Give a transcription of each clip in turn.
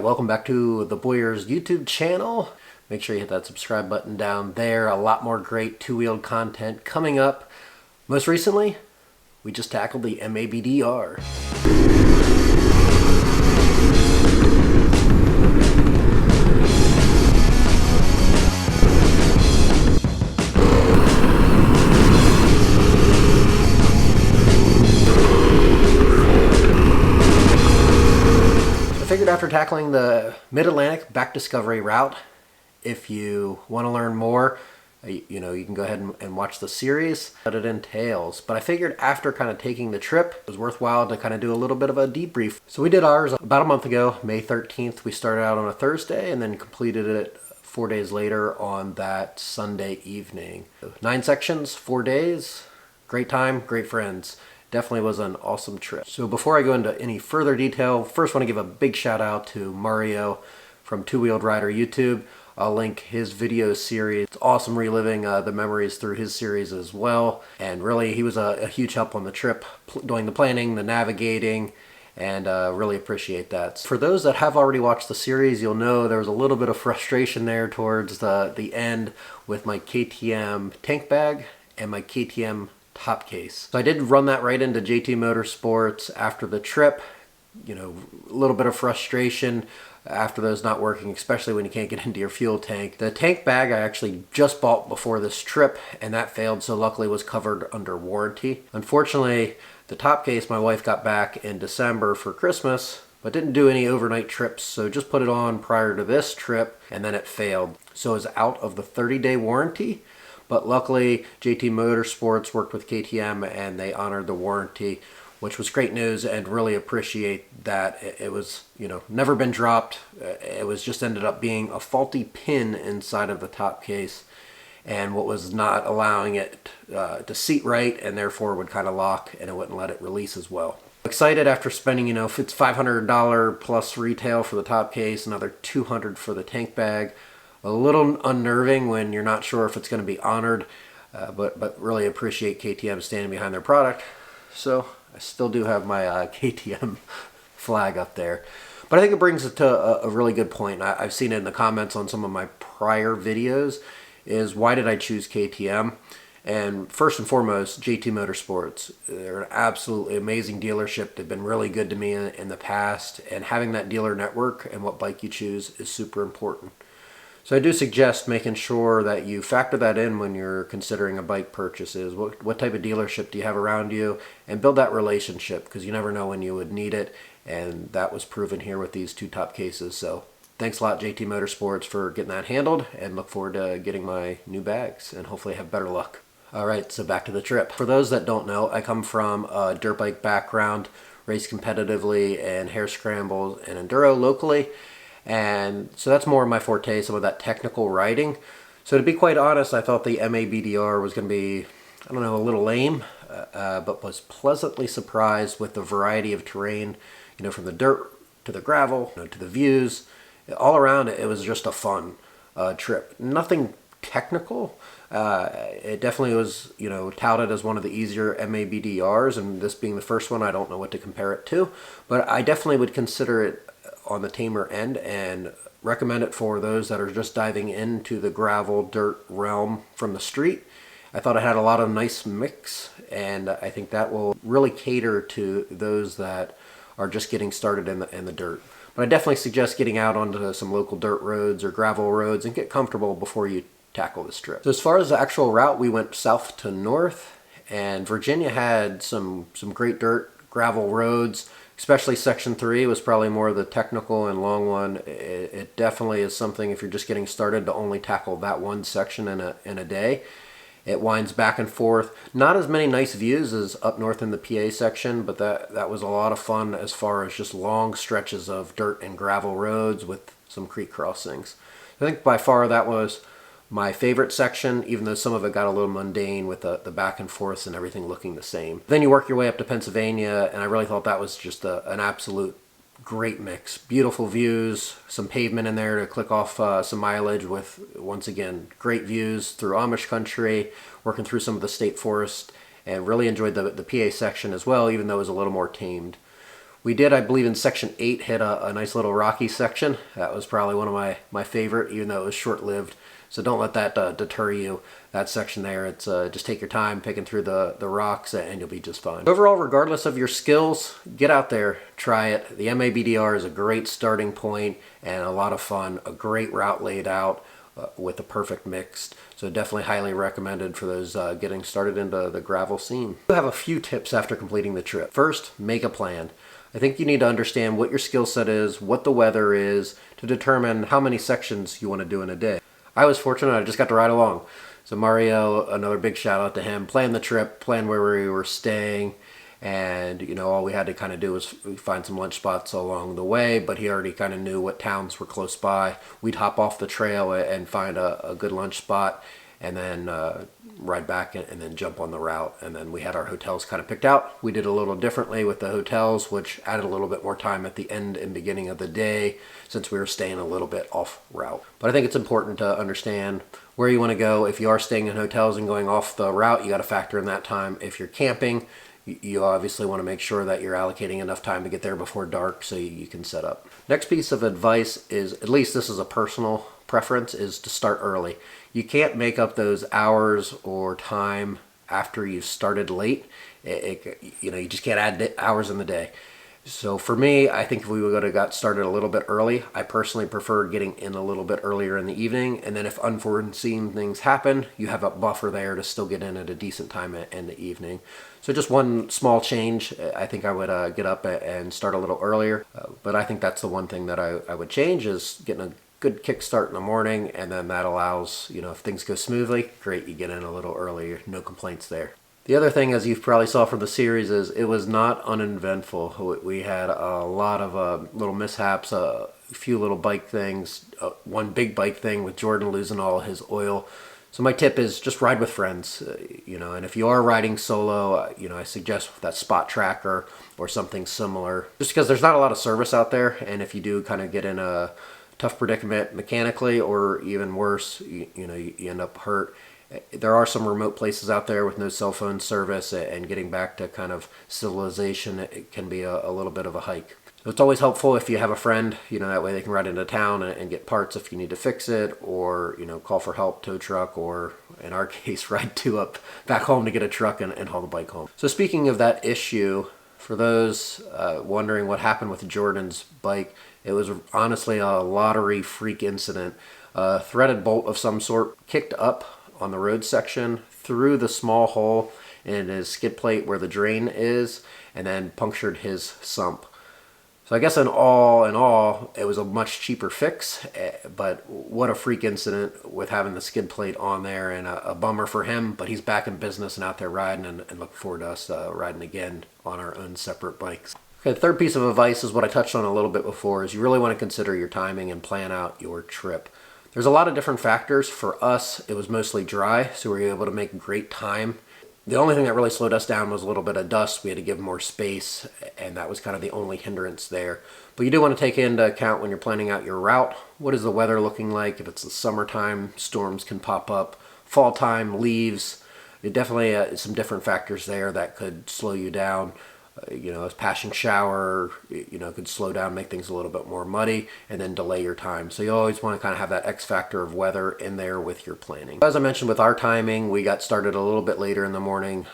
Welcome back to the Boyers YouTube channel. Make sure you hit that subscribe button down there. A lot more great two-wheeled content coming up. Most recently, we just tackled the Mabdr. After tackling the Mid-Atlantic back discovery route, if you want to learn more, you can go ahead and watch the series that it entails. But I figured after kind of taking the trip, it was worthwhile to kind of do a little bit of a debrief. So we did ours about a month ago, May 13th. We started out on a Thursday and then completed it 4 days later on that Sunday evening. 9 sections, 4 days, great time, great friends. Definitely was an awesome trip. So before I go into any further detail, first want to give a big shout out to Mario from Two Wheeled Rider YouTube. I'll link his video series. It's awesome reliving the memories through his series as well. And really, he was a huge help on the trip, doing the planning, the navigating, and really appreciate that. For those that have already watched the series, you'll know there was a little bit of frustration there towards the end with my KTM tank bag and my KTM top case. So I did run that right into JT Motorsports after the trip. A little bit of frustration after those not working, especially when you can't get into your fuel tank. The tank bag I actually just bought before this trip, and that failed, so luckily was covered under warranty. Unfortunately, the top case my wife got back in December for Christmas, but didn't do any overnight trips, so just put it on prior to this trip, and then it failed. So it was out of the 30-day warranty. But luckily, JT Motorsports worked with KTM and they honored the warranty, which was great news, and really appreciate that. It was, never been dropped. It was just ended up being a faulty pin inside of the top case, and what was not allowing it to seat right, and therefore would kind of lock and it wouldn't let it release as well. Excited after spending, if it's $500 plus retail for the top case, another $200 for the tank bag. A little unnerving when you're not sure if it's going to be honored, but really appreciate KTM standing behind their product. So I still do have my KTM flag up there. But I think it brings it to a really good point. I've seen it in the comments on some of my prior videos, is why did I choose KTM? And first and foremost, JT Motorsports. They're an absolutely amazing dealership. They've been really good to me in the past, and having that dealer network and what bike you choose is super important. So I do suggest making sure that you factor that in when you're considering a bike purchases. What type of dealership do you have around you? And build that relationship, because you never know when you would need it. And that was proven here with these two top cases. So thanks a lot, JT Motorsports, for getting that handled, and look forward to getting my new bags and hopefully have better luck. All right, so back to the trip. For those that don't know, I come from a dirt bike background, race competitively and hare scrambles and enduro locally. And so that's more of my forte, some of that technical riding. So to be quite honest, I thought the Mabdr was going to be, a little lame, but was pleasantly surprised with the variety of terrain, from the dirt to the gravel, to the views. All around it was just a fun trip. Nothing technical. It definitely was, touted as one of the easier Mabdrs, and this being the first one, I don't know what to compare it to, but I definitely would consider it on the tamer end and recommend it for those that are just diving into the gravel dirt realm from the street. I thought it had a lot of nice mix, and I think that will really cater to those that are just getting started in the dirt. But I definitely suggest getting out onto some local dirt roads or gravel roads and get comfortable before you tackle this trip. So as far as the actual route, we went south to north, and Virginia had some great dirt gravel roads. Especially Section 3 was probably more of the technical and long one. It definitely is something, if you're just getting started, to only tackle that one section in a day. It winds back and forth. Not as many nice views as up north in the PA section, but that was a lot of fun as far as just long stretches of dirt and gravel roads with some creek crossings. I think by far that was my favorite section, even though some of it got a little mundane with the back and forths and everything looking the same. Then you work your way up to Pennsylvania, and I really thought that was just an absolute great mix. Beautiful views, some pavement in there to click off some mileage with, once again, great views through Amish country, working through some of the state forest, and really enjoyed the PA section as well, even though it was a little more tamed. We did, I believe, in section 8 hit a nice little rocky section. That was probably one of my favorite, even though it was short-lived. So don't let that deter you. That section there, it's just take your time picking through the rocks and you'll be just fine. Overall, regardless of your skills, get out there, try it. The Mabdr is a great starting point and a lot of fun. A great route laid out with the perfect mix. So definitely highly recommended for those getting started into the gravel scene. I have a few tips after completing the trip. First, make a plan. I think you need to understand what your skill set is, what the weather is, to determine how many sections you want to do in a day. I was fortunate, I just got to ride along. So Mario, another big shout out to him, planned the trip, planned where we were staying, and you know, all we had to kind of do was find some lunch spots along the way, but he already kind of knew what towns were close by. We'd hop off the trail and find a good lunch spot, and then ride back and then jump on the route. And then we had our hotels kind of picked out. We did a little differently with the hotels, which added a little bit more time at the end and beginning of the day since we were staying a little bit off route. But I think it's important to understand where you want to go. If you are staying in hotels and going off the route, you got to factor in that time. If you're camping, you obviously want to make sure that you're allocating enough time to get there before dark so you can set up. Next piece of advice is, at least this is a personal preference, is to start early. You can't make up those hours or time after you've started late. You know, you just can't add hours in the day. So for me, I think if we would have got started a little bit early, I personally prefer getting in a little bit earlier in the evening. And then if unforeseen things happen, you have a buffer there to still get in at a decent time in the evening. So just one small change, I think I would get up and start a little earlier. But I think that's the one thing that I would change, is getting a good kickstart in the morning, and then that allows, you know, if things go smoothly, great, you get in a little earlier, no complaints there. The other thing, as you probably saw from the series, is it was not uneventful. We had a lot of little mishaps, a few little bike things, one big bike thing with Jordan losing all his oil. So my tip is just ride with friends, you know, and if you are riding solo, you know, I suggest that Spot Tracker or something similar, just because there's not a lot of service out there, and if you do kind of get in a tough predicament mechanically, or even worse, you know, you end up hurt. There are some remote places out there with no cell phone service, and getting back to kind of civilization, it can be a little bit of a hike. So it's always helpful if you have a friend, you know, that way they can ride into town and get parts if you need to fix it, or, you know, call for help, tow truck, or in our case, ride up back home to get a truck and haul the bike home. So speaking of that issue, for those wondering what happened with Jordan's bike, it was honestly a lottery freak incident. A threaded bolt of some sort kicked up on the road section through the small hole in his skid plate where the drain is, and then punctured his sump. So I guess in all, it was a much cheaper fix, but what a freak incident with having the skid plate on there, and a bummer for him, but he's back in business and out there riding, and look forward to us riding again on our own separate bikes. Okay, the third piece of advice is what I touched on a little bit before, is you really want to consider your timing and plan out your trip. There's a lot of different factors. For us, it was mostly dry, so we were able to make great time. The only thing that really slowed us down was a little bit of dust. We had to give more space, and that was kind of the only hindrance there. But you do want to take into account when you're planning out your route, what is the weather looking like? If it's the summertime, storms can pop up. Fall time, leaves. It definitely some different factors there that could slow you down. You know, a passing shower, you know, could slow down, make things a little bit more muddy, and then delay your time. So you always want to kind of have that X factor of weather in there with your planning. As I mentioned, with our timing, we got started a little bit later in the morning.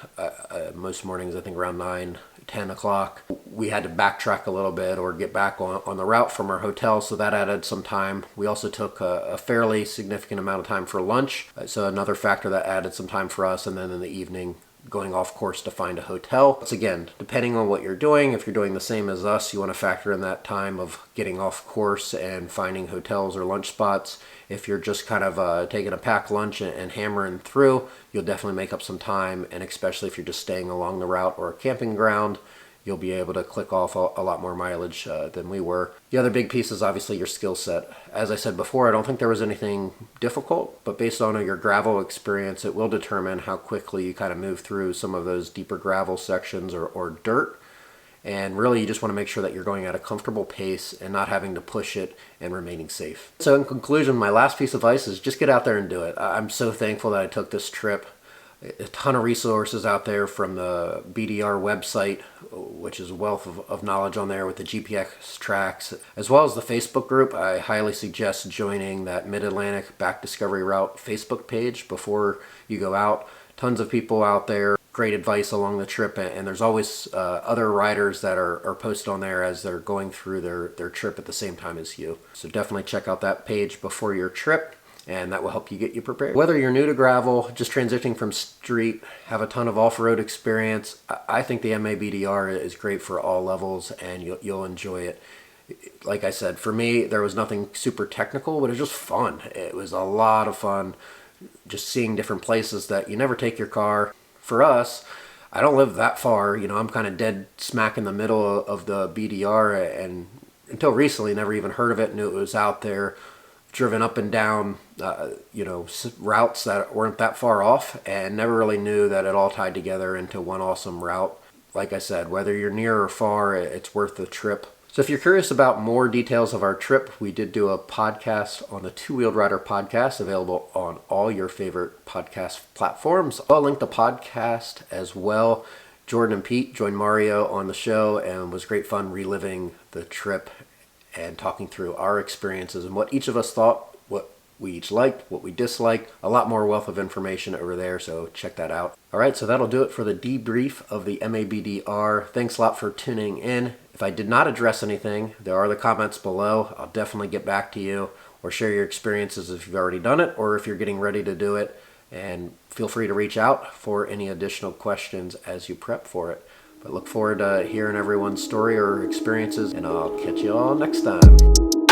Most mornings, I think around 9, 10 o'clock. We had to backtrack a little bit or get back on the route from our hotel, so that added some time. We also took a fairly significant amount of time for lunch, so another factor that added some time for us, and then in the evening, going off course to find a hotel. Once again, depending on what you're doing, if you're doing the same as us, you want to factor in that time of getting off course and finding hotels or lunch spots. If you're just kind of taking a packed lunch and hammering through, you'll definitely make up some time, and especially if you're just staying along the route or a camping ground, you'll be able to click off a lot more mileage than we were. The other big piece is obviously your skill set. As I said before, I don't think there was anything difficult, but based on your gravel experience, it will determine how quickly you kind of move through some of those deeper gravel sections or dirt. And really, you just want to make sure that you're going at a comfortable pace and not having to push it and remaining safe. So in conclusion, my last piece of advice is just get out there and do it. I'm so thankful that I took this trip. A ton of resources out there from the BDR website, which is a wealth of knowledge on there with the GPX tracks, as well as the Facebook group. I highly suggest joining that Mid-Atlantic Back Discovery Route Facebook page before you go out. Tons of people out there, great advice along the trip, and there's always other riders that are posted on there as they're going through their trip at the same time as you. So definitely check out that page before your trip, and that will help you get you prepared. Whether you're new to gravel, just transitioning from street, have a ton of off-road experience, I think the Mabdr is great for all levels, and you'll enjoy it. Like I said, for me, there was nothing super technical, but it was just fun. It was a lot of fun just seeing different places that you never take your car. For us, I don't live that far. You know, I'm kind of dead smack in the middle of the BDR, and until recently, never even heard of it, knew it was out there. Driven up and down, routes that weren't that far off, and never really knew that it all tied together into one awesome route. Like I said, whether you're near or far, it's worth the trip. So if you're curious about more details of our trip, we did do a podcast on the Two-Wheeled Rider podcast, available on all your favorite podcast platforms. I'll link the podcast as well. Jordan and Pete joined Mario on the show, and it was great fun reliving the trip and talking through our experiences and what each of us thought, what we each liked, what we disliked. A lot more wealth of information over there, so check that out. All right, so that'll do it for the debrief of the Mabdr. Thanks a lot for tuning in. If I did not address anything, there are the comments below. I'll definitely get back to you, or share your experiences if you've already done it, or if you're getting ready to do it. And feel free to reach out for any additional questions as you prep for it. But look forward to hearing everyone's story or experiences, and I'll catch you all next time.